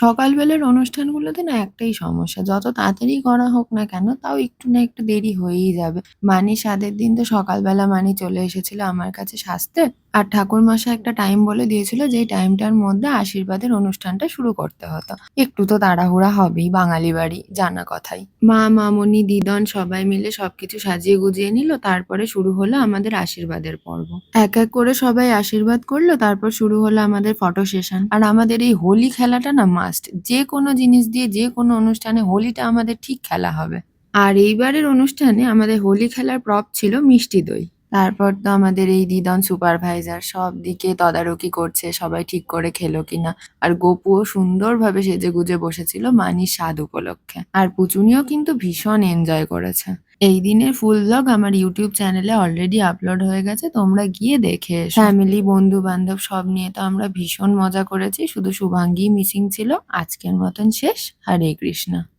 সকালবেলার অনুষ্ঠানগুলোতে না একটাই সমস্যা। যত তাড়াতাড়ি করা হোক না কেন, তাও একটু না একটু দেরি হয়েই যাবে। মানি সাধের দিন তো সকালবেলা মানি চলে এসেছিল আমার কাছে সাজতে। আর ঠাকুরমশাই একটা টাইম বলে দিয়েছিল যেই টাইমটার মধ্যে আশীর্বাদের অনুষ্ঠানটা শুরু করতে হতো। একটু তো তাড়াহুড়া হবেই, বাঙালি বাড়ি জানা কথাই। মা, মামুনি, দিদন সবাই মিলে সবকিছু সাজিয়ে গুজিয়ে নিল। তারপরে শুরু হলো আমাদের আশীর্বাদের পর্ব। এক, এক করে সবাই আশীর্বাদ করল। তারপর শুরু হলো আমাদের ফটো সেশন। আর আমাদের এই হোলি খেলাটা না মাস্ট। যেকোনো জিনিস দিয়ে যেকোনো অনুষ্ঠানে হোলিটা আমাদের ঠিক খেলা হবে। আর এইবারের অনুষ্ঠানে আমাদের হোলি খেলার প্রপ ছিল মিষ্টি দই। তারপর তো আমাদের এই দিদন সুপারভাইজার সব দিকে তদারকি করছে সবাই ঠিক করে খেলো কিনা। আর গপুও সুন্দরভাবে সেজেগুজে বসেছিল মানির স্বাদ উপলক্ষে। আর পুচুনিও কিন্তু ভীষণ এনজয় করেছে। এই দিনের ফুল ভ্লগ আমার ইউটিউব চ্যানেলে অলরেডি আপলোড হয়ে গেছে, তোমরা গিয়ে দেখে এসো। ফ্যামিলি, বন্ধু বান্ধব সব নিয়ে তো আমরা ভীষণ মজা করেছি, শুধু শুভাঙ্গী মিসিং ছিল। আজকের মতন শেষ। হরে কৃষ্ণা।